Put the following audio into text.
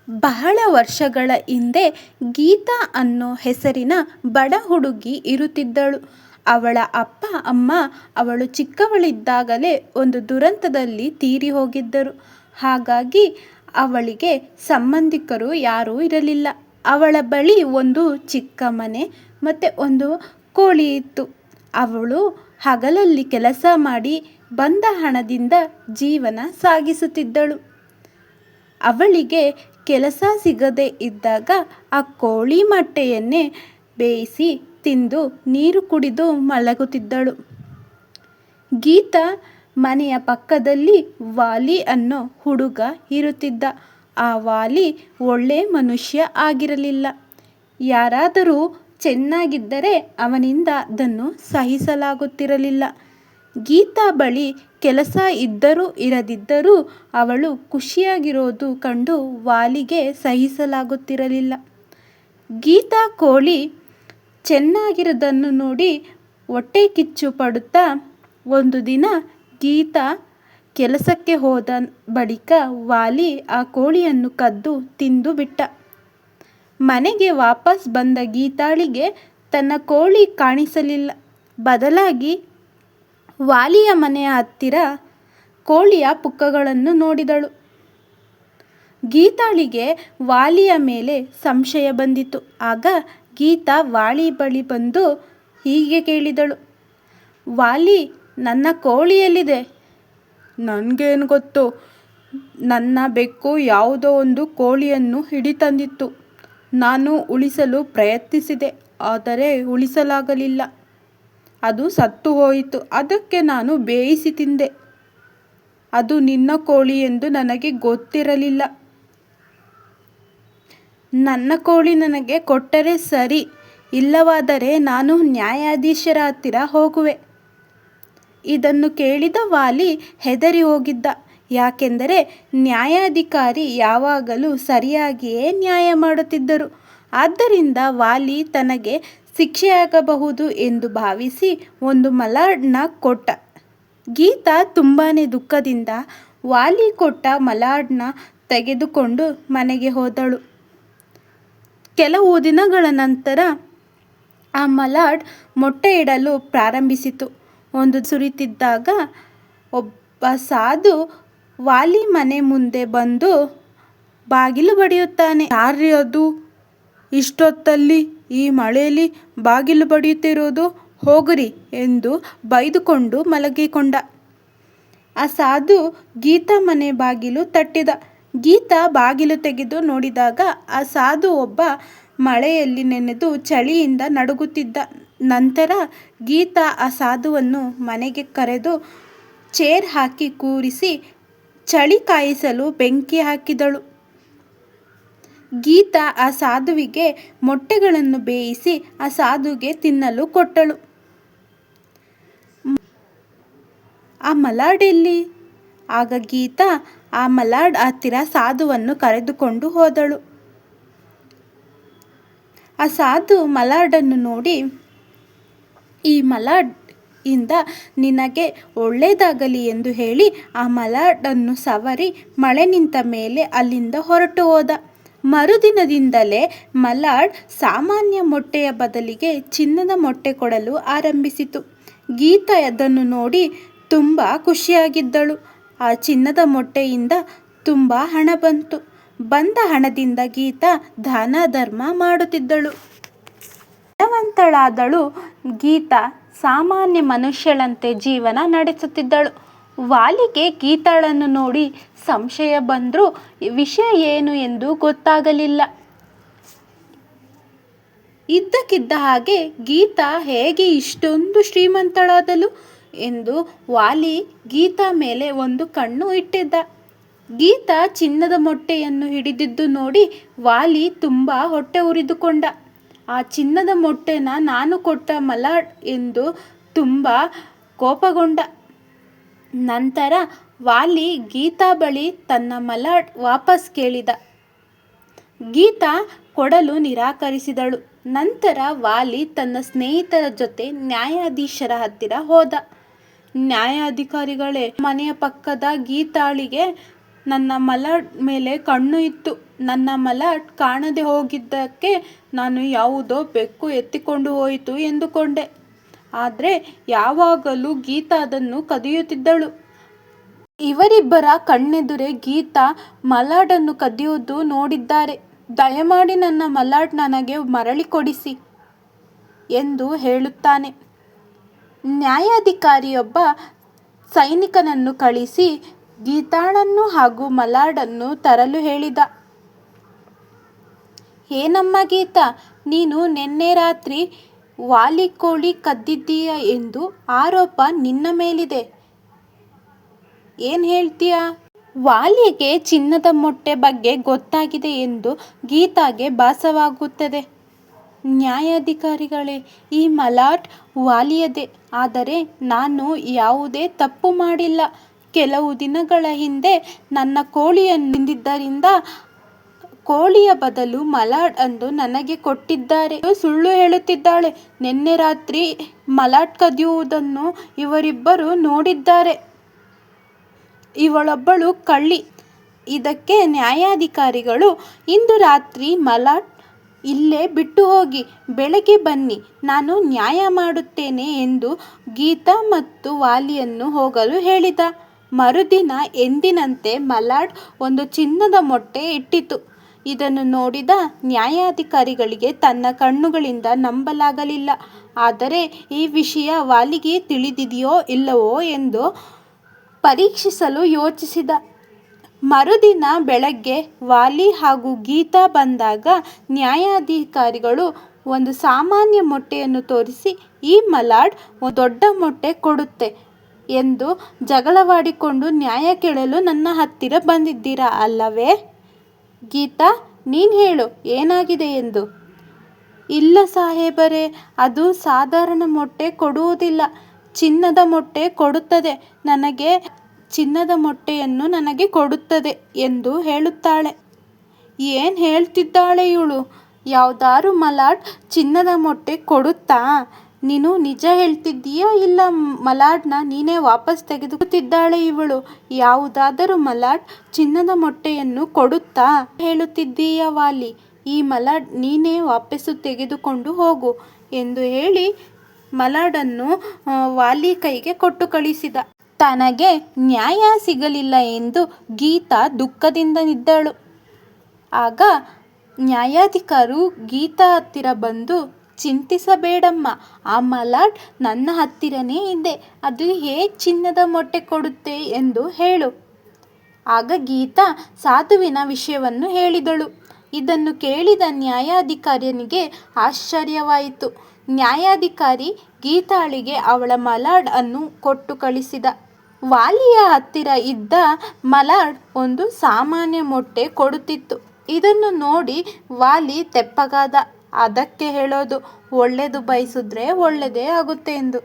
ಬಹಳ ವರ್ಷಗಳ ಹಿಂದೆ ಗೀತಾ ಅನ್ನೋ ಹೆಸರಿನ ಬಡ ಹುಡುಗಿ ಇರುತ್ತಿದ್ದಳು. ಅವಳ ಅಪ್ಪ ಅಮ್ಮ ಅವಳು ಚಿಕ್ಕವಳಿದ್ದಾಗಲೇ ಒಂದು ದುರಂತದಲ್ಲಿ ತೀರಿ ಹೋಗಿದ್ದರು. ಹಾಗಾಗಿ ಅವಳಿಗೆ ಸಂಬಂಧಿಕರು ಯಾರೂ ಇರಲಿಲ್ಲ. ಅವಳ ಬಳಿ ಒಂದು ಚಿಕ್ಕ ಮನೆ ಮತ್ತು ಒಂದು ಕೋಳಿ ಇತ್ತು. ಅವಳು ಹಗಲಲ್ಲಿ ಕೆಲಸ ಮಾಡಿ ಬಂದ ಹಣದಿಂದ ಜೀವನ ಸಾಗಿಸುತ್ತಿದ್ದಳು. ಅವಳಿಗೆ ಕೆಲಸ ಸಿಗದೇ ಇದ್ದಾಗ ಆ ಕೋಳಿ ಮೊಟ್ಟೆಯನ್ನೇ ಬೇಯಿಸಿ ತಿಂದು ನೀರು ಕುಡಿದು ಮಲಗುತ್ತಿದ್ದಳು. ಗೀತಾ ಮನೆಯ ಪಕ್ಕದಲ್ಲಿ ವಾಲಿ ಅನ್ನೋ ಹುಡುಗ ಇರುತ್ತಿದ್ದ. ಆ ವಾಲಿ ಒಳ್ಳೆ ಮನುಷ್ಯ ಆಗಿರಲಿಲ್ಲ. ಯಾರಾದರೂ ಚೆನ್ನಾಗಿದ್ದರೆ ಅವನಿಂದ ಅದನ್ನು ಸಹಿಸಲಾಗುತ್ತಿರಲಿಲ್ಲ. ಗೀತಾ ಬಳಿ ಕೆಲಸ ಇದ್ದರೂ ಇರದಿದ್ದರೂ ಅವಳು ಖುಷಿಯಾಗಿರೋದು ಕಂಡು ವಾಲಿಗೆ ಸಹಿಸಲಾಗುತ್ತಿರಲಿಲ್ಲ. ಗೀತಾ ಕೋಳಿ ಚೆನ್ನಾಗಿರೋದನ್ನು ನೋಡಿ ಹೊಟ್ಟೆ ಕಿಚ್ಚು ಪಡುತ್ತಾ ಒಂದು ದಿನ ಗೀತಾ ಕೆಲಸಕ್ಕೆ ಹೋದ ಬಳಿಕ ವಾಲಿ ಆ ಕೋಳಿಯನ್ನು ಕದ್ದು ತಿಂದು ಬಿಟ್ಟ. ಮನೆಗೆ ವಾಪಸ್ ಬಂದ ಗೀತಾಳಿಗೆ ತನ್ನ ಕೋಳಿ ಕಾಣಿಸಲಿಲ್ಲ. ಬದಲಾಗಿ ವಾಲಿಯ ಮನೆಯ ಹತ್ತಿರ ಕೋಳಿಯ ಪುಕ್ಕಗಳನ್ನು ನೋಡಿದಳು. ಗೀತಾಳಿಗೆ ವಾಲಿಯ ಮೇಲೆ ಸಂಶಯ ಬಂದಿತು. ಆಗ ಗೀತಾ ವಾಲಿ ಬಳಿ ಬಂದು ಹೀಗೆ ಕೇಳಿದಳು, ವಾಲಿ, ನನ್ನ ಕೋಳಿ ಎಲ್ಲಿದೆ? ನನಗೇನು ಗೊತ್ತು, ನನ್ನ ಬೆಕ್ಕು ಯಾವುದೋ ಒಂದು ಕೋಳಿಯನ್ನು ಹಿಡಿತಂದಿತ್ತು. ನಾನು ಉಳಿಸಲು ಪ್ರಯತ್ನಿಸಿದೆ, ಆದರೆ ಉಳಿಸಲಾಗಲಿಲ್ಲ. ಅದು ಸತ್ತು ಹೋಯಿತು. ಅದಕ್ಕೆ ನಾನು ಬೇಯಿಸಿ ತಿಂದೆ. ಅದು ನಿನ್ನ ಕೋಳಿ ಎಂದು ನನಗೆ ಗೊತ್ತಿರಲಿಲ್ಲ. ನನ್ನ ಕೋಳಿ ನನಗೆ ಕೊಟ್ಟರೆ ಸರಿ, ಇಲ್ಲವಾದರೆ ನಾನು ನ್ಯಾಯಾಧೀಶರ ಹತ್ತಿರ ಹೋಗುವೆ. ಇದನ್ನು ಕೇಳಿದ ವಾಲಿ ಹೆದರಿ ಹೋಗಿದ್ದ. ಯಾಕೆಂದರೆ ನ್ಯಾಯಾಧಿಕಾರಿ ಯಾವಾಗಲೂ ಸರಿಯಾಗಿಯೇ ನ್ಯಾಯ ಮಾಡುತ್ತಿದ್ದರು. ಆದ್ದರಿಂದ ವಾಲಿ ತನಗೆ ಶಿಕ್ಷೆಯಾಗಬಹುದು ಎಂದು ಭಾವಿಸಿ ಒಂದು ಮಲಾಡ್ನ ಕೊಟ್ಟ. ಗೀತಾ ತುಂಬಾ ದುಃಖದಿಂದ ವಾಲಿ ಕೊಟ್ಟ ಮಲಾಡ್ನ ತೆಗೆದುಕೊಂಡು ಮನೆಗೆ ಹೋದಳು. ಕೆಲವು ದಿನಗಳ ನಂತರ ಆ ಮಲಾಡ್ ಮೊಟ್ಟೆ ಇಡಲು ಪ್ರಾರಂಭಿಸಿತು. ಒಂದು ಸುರಿತಿದ್ದಾಗ ಒಬ್ಬ ಸಾಧು ವಾಲಿ ಮನೆ ಮುಂದೆ ಬಂದು ಬಾಗಿಲು ಬಡಿಯುತ್ತಾನೆ. ಯಾರ್ರೀ ಅದು ಇಷ್ಟೊತ್ತಲ್ಲಿ ಈ ಮಳೆಯಲ್ಲಿ ಬಾಗಿಲು ಬಡಿಯುತ್ತಿರೋದು? ಹೋಗ್ರಿ ಎಂದು ಬೈದುಕೊಂಡು ಮಲಗಿಕೊಂಡ. ಆ ಸಾಧು ಗೀತಾ ಮನೆ ಬಾಗಿಲು ತಟ್ಟಿದ. ಗೀತಾ ಬಾಗಿಲು ತೆಗೆದು ನೋಡಿದಾಗ ಆ ಸಾಧು ಒಬ್ಬ ಮಳೆಯಲ್ಲಿ ನೆನೆದು ಚಳಿಯಿಂದ ನಡುಗುತ್ತಿದ್ದ. ನಂತರ ಗೀತಾ ಆ ಸಾಧುವನ್ನು ಮನೆಗೆ ಕರೆದು ಚೇರ್ ಹಾಕಿ ಕೂರಿಸಿ ಚಳಿ ಕಾಯಿಸಲು ಬೆಂಕಿ ಹಾಕಿದಳು. ಗೀತಾ ಆ ಸಾಧುವಿಗೆ ಮೊಟ್ಟೆಗಳನ್ನು ಬೇಯಿಸಿ ಆ ಸಾಧುಗೆ ತಿನ್ನಲು ಕೊಟ್ಟಳು. ಆ ಮಲಾಡ್ ಎಲ್ಲಿ? ಆಗ ಗೀತಾ ಆ ಮಲಾಡ್ ಹತ್ತಿರ ಸಾಧುವನ್ನು ಕರೆದುಕೊಂಡು ಹೋದಳು. ಆ ಸಾಧು ಮಲಾಡನ್ನು ನೋಡಿ, ಈ ಮಲಾಡ್ ಇಂದ ನಿನಗೆ ಒಳ್ಳೆಯದಾಗಲಿ ಎಂದು ಹೇಳಿ ಆ ಮಲಾಡನ್ನು ಸವರಿ ಮಳೆ ನಿಂತ ಮೇಲೆ ಅಲ್ಲಿಂದ ಹೊರಟು ಹೋದ. ಮರುದಿನದಿಂದಲೇ ಮಲಾಡ್ ಸಾಮಾನ್ಯ ಮೊಟ್ಟೆಯ ಬದಲಿಗೆ ಚಿನ್ನದ ಮೊಟ್ಟೆ ಕೊಡಲು ಆರಂಭಿಸಿತು. ಗೀತಾ ಅದನ್ನು ನೋಡಿ ತುಂಬ ಖುಷಿಯಾಗಿದ್ದಳು. ಆ ಚಿನ್ನದ ಮೊಟ್ಟೆಯಿಂದ ತುಂಬ ಹಣ ಬಂತು. ಬಂದ ಹಣದಿಂದ ಗೀತಾ ದಾನ ಧರ್ಮ ಮಾಡುತ್ತಿದ್ದಳು. ಧನವಂತಳಾದಳು. ಗೀತಾ ಸಾಮಾನ್ಯ ಮನುಷ್ಯಳಂತೆ ಜೀವನ ನಡೆಸುತ್ತಿದ್ದಳು. ವಾಲಿಗೆ ಗೀತಾಳನ್ನು ನೋಡಿ ಸಂಶಯ ಬಂದರೂ ವಿಷಯ ಏನು ಎಂದು ಗೊತ್ತಾಗಲಿಲ್ಲ. ಇದ್ದಕ್ಕಿದ್ದ ಹಾಗೆ ಗೀತಾ ಹೇಗೆ ಇಷ್ಟೊಂದು ಶ್ರೀಮಂತಳಾದಳು ಎಂದು ವಾಲಿ ಗೀತಾ ಮೇಲೆ ಒಂದು ಕಣ್ಣು ಇಟ್ಟಿದ್ದ. ಗೀತಾ ಚಿನ್ನದ ಮೊಟ್ಟೆಯನ್ನು ಹಿಡಿದಿದ್ದು ನೋಡಿ ವಾಲಿ ತುಂಬ ಹೊಟ್ಟೆ ಉರಿದುಕೊಂಡ. ಆ ಚಿನ್ನದ ಮೊಟ್ಟೆನ ನಾನು ಕೊಟ್ಟ ಮಲಾಡ್ ಎಂದು ತುಂಬ ಕೋಪಗೊಂಡ. ನಂತರ ವಾಲಿ ಗೀತಾ ಬಳಿ ತನ್ನ ಮಲಾಡ್ ವಾಪಸ್ ಕೇಳಿದ. ಗೀತಾ ಕೊಡಲು ನಿರಾಕರಿಸಿದಳು. ನಂತರ ವಾಲಿ ತನ್ನ ಸ್ನೇಹಿತರ ಜೊತೆ ನ್ಯಾಯಾಧೀಶರ ಹತ್ತಿರ ಹೋದ. ನ್ಯಾಯಾಧಿಕಾರಿಗಳೇ, ಮನೆಯ ಪಕ್ಕದ ಗೀತಾಳಿಗೆ ನನ್ನ ಮಲಾಡ್ ಮೇಲೆ ಕಣ್ಣು ಇತ್ತು. ನನ್ನ ಮಲಾಡ್ ಕಾಣದೆ ಹೋಗಿದ್ದಕ್ಕೆ ನಾನು ಯಾವುದೋ ಬೆಕ್ಕು ಎತ್ತಿಕೊಂಡು ಹೋಯಿತು ಎಂದುಕೊಂಡೆ. ಆದರೆ ಯಾವಾಗಲೂ ಗೀತಾ ಅದನ್ನು ಕದಿಯುತ್ತಿದ್ದಳು. ಇವರಿಬ್ಬರ ಕಣ್ಣೆದುರೇ ಗೀತಾ ಮಲಾಡನ್ನು ಕದಿಯುವುದು ನೋಡಿದ್ದಾರೆ. ದಯಮಾಡಿ ನನ್ನ ಮಲಾಡ್ ನನಗೆ ಮರಳಿ ಕೊಡಿಸಿ ಎಂದು ಹೇಳುತ್ತಾನೆ. ನ್ಯಾಯಾಧಿಕಾರಿಯೊಬ್ಬ ಸೈನಿಕನನ್ನು ಕಳಿಸಿ ಗೀತಾಳನ್ನು ಹಾಗೂ ಮಲಾಡನ್ನು ತರಲು ಹೇಳಿದ. ಏನಮ್ಮ ಗೀತಾ, ನೀನು ನಿನ್ನೆ ರಾತ್ರಿ ವಾಲಿ ಕೋಳಿ ಕದ್ದಿದ್ದೀಯ ಎಂದು ಆರೋಪ ನಿನ್ನ ಮೇಲಿದೆ. ಏನು ಹೇಳ್ತೀಯಾ? ವಾಲಿಗೆ ಚಿನ್ನದ ಮೊಟ್ಟೆ ಬಗ್ಗೆ ಗೊತ್ತಾಗಿದೆ ಎಂದು ಗೀತಾಗೆ ಭಾಸವಾಗುತ್ತದೆ. ನ್ಯಾಯಾಧಿಕಾರಿಗಳೇ, ಈ ಮಲಾಡ್ ವಾಲಿಯದೇ. ಆದರೆ ನಾನು ಯಾವುದೇ ತಪ್ಪು ಮಾಡಿಲ್ಲ. ಕೆಲವು ದಿನಗಳ ಹಿಂದೆ ನನ್ನ ಕೋಳಿಯನ್ನು ತಿಂದಿದ್ದರಿಂದ ಕೋಳಿಯ ಬದಲು ಮಲಾಡ್ ಅಂದು ನನಗೆ ಕೊಟ್ಟಿದ್ದಾರೆ. ಸುಳ್ಳು ಹೇಳುತ್ತಿದ್ದಾಳೆ. ನಿನ್ನೆ ರಾತ್ರಿ ಮಲಾಡ್ ಕದಿಯುವುದನ್ನು ಇವರಿಬ್ಬರು ನೋಡಿದ್ದಾರೆ. ಇವಳೊಬ್ಬಳು ಕಳ್ಳಿ. ಇದಕ್ಕೆ ನ್ಯಾಯಾಧಿಕಾರಿಗಳು ಇಂದು ರಾತ್ರಿ ಮಲಾಡ್ ಇಲ್ಲೇ ಬಿಟ್ಟು ಹೋಗಿ ಬೆಳಗ್ಗೆ ಬನ್ನಿ, ನಾನು ನ್ಯಾಯ ಮಾಡುತ್ತೇನೆ ಎಂದು ಗೀತಾ ಮತ್ತು ವಾಲಿಯನ್ನು ಹೋಗಲು ಹೇಳಿದ. ಮರುದಿನ ಎಂದಿನಂತೆ ಮಲಾಡ್ ಒಂದು ಚಿನ್ನದ ಮೊಟ್ಟೆ ಇಟ್ಟಿತು. ಇದನ್ನು ನೋಡಿದ ನ್ಯಾಯಾಧಿಕಾರಿಗಳಿಗೆ ತನ್ನ ಕಣ್ಣುಗಳಿಂದ ನಂಬಲಾಗಲಿಲ್ಲ. ಆದರೆ ಈ ವಿಷಯ ವಾಲಿಗೆ ತಿಳಿದಿದೆಯೋ ಇಲ್ಲವೋ ಎಂದು ಪರೀಕ್ಷಿಸಲು ಯೋಚಿಸಿದ. ಮರುದಿನ ಬೆಳಗ್ಗೆ ವಾಲಿ ಹಾಗೂ ಗೀತಾ ಬಂದಾಗ ನ್ಯಾಯಾಧಿಕಾರಿಗಳು ಒಂದು ಸಾಮಾನ್ಯ ಮೊಟ್ಟೆಯನ್ನು ತೋರಿಸಿ, ಈ ಮಲಾಡ್ ಒಂದು ದೊಡ್ಡ ಮೊಟ್ಟೆ ಕೊಡುತ್ತೆ ಎಂದು ಜಗಳವಾಡಿಕೊಂಡು ನ್ಯಾಯ ಕೇಳಲು ನನ್ನ ಹತ್ತಿರ ಬಂದಿದ್ದೀರಾ ಅಲ್ಲವೇ? ಗೀತಾ, ನೀನು ಹೇಳು, ಏನಾಗಿದೆ ಎಂದು. ಇಲ್ಲ ಸಾಹೇಬರೇ, ಅದು ಸಾಧಾರಣ ಮೊಟ್ಟೆ ಕೊಡುವುದಿಲ್ಲ, ಚಿನ್ನದ ಮೊಟ್ಟೆ ಕೊಡುತ್ತದೆ. ಚಿನ್ನದ ಮೊಟ್ಟೆಯನ್ನು ನನಗೆ ಕೊಡುತ್ತದೆ ಎಂದು ಹೇಳುತ್ತಾಳೆ. ಏನು ಹೇಳ್ತಿದ್ದಾಳೆ ಇವಳು? ಯಾವುದಾರು ಮಲಾಡ್ ಚಿನ್ನದ ಮೊಟ್ಟೆ ಕೊಡುತ್ತಾ? ನೀನು ನಿಜ ಹೇಳ್ತಿದ್ದೀಯಾ ಇಲ್ಲ ಮಲಾಡ್ನ ನೀನೇ ವಾಪಸ್ ತೆಗೆದುಕೊಳ್ತಿದ್ದಾಳೆ ಇವಳು? ಯಾವುದಾದರೂ ಮಲಾಡ್ ಚಿನ್ನದ ಮೊಟ್ಟೆಯನ್ನು ಕೊಡುತ್ತಾ ಹೇಳುತ್ತಿದ್ದೀಯಾ ವಾಲಿ? ಈ ಮಲಾಡ್ ನೀನೇ ವಾಪಸ್ಸು ತೆಗೆದುಕೊಂಡು ಹೋಗು ಎಂದು ಹೇಳಿ ಮಲಾಡನ್ನು ವಾಲಿ ಕೈಗೆ ಕೊಟ್ಟು ಕಳಿಸಿದ. ತನಗೆ ನ್ಯಾಯ ಸಿಗಲಿಲ್ಲ ಎಂದು ಗೀತಾ ದುಃಖದಿಂದ ನಿದ್ದಳು. ಆಗ ನ್ಯಾಯಾಧಿಕಾರಿ ಗೀತಾ ಹತ್ತಿರ ಬಂದು, ಚಿಂತಿಸಬೇಡಮ್ಮ, ಆ ಮಲಾಡ್ ನನ್ನ ಹತ್ತಿರನೇ ಇದೆ. ಅದು ಹೇಗೆ ಚಿನ್ನದ ಮೊಟ್ಟೆ ಕೊಡುತ್ತೆ ಎಂದು ಹೇಳು. ಆಗ ಗೀತಾ ಸಾಧುವಿನ ವಿಷಯವನ್ನು ಹೇಳಿದಳು. ಇದನ್ನು ಕೇಳಿದ ನ್ಯಾಯಾಧಿಕಾರಿಯನಿಗೆ ಆಶ್ಚರ್ಯವಾಯಿತು. ನ್ಯಾಯಾಧಿಕಾರಿ ಗೀತಾಳಿಗೆ ಅವಳ ಮಲಾಡ್ ಅನ್ನು ಕೊಟ್ಟು ಕಳಿಸಿದ. ವಾಲಿಯ ಹತ್ತಿರ ಇದ್ದ ಮಲಾಡ್ ಒಂದು ಸಾಮಾನ್ಯ ಮೊಟ್ಟೆ ಕೊಡುತ್ತಿತ್ತು. ಇದನ್ನು ನೋಡಿ ವಾಲಿ ತೆಪ್ಪಗಾದ. ಅದಕ್ಕೆ ಹೇಳೋದು, ಒಳ್ಳೆಯದು ಬಯಸಿದ್ರೆ ಒಳ್ಳೆಯದೇ ಆಗುತ್ತೆ ಎಂದು.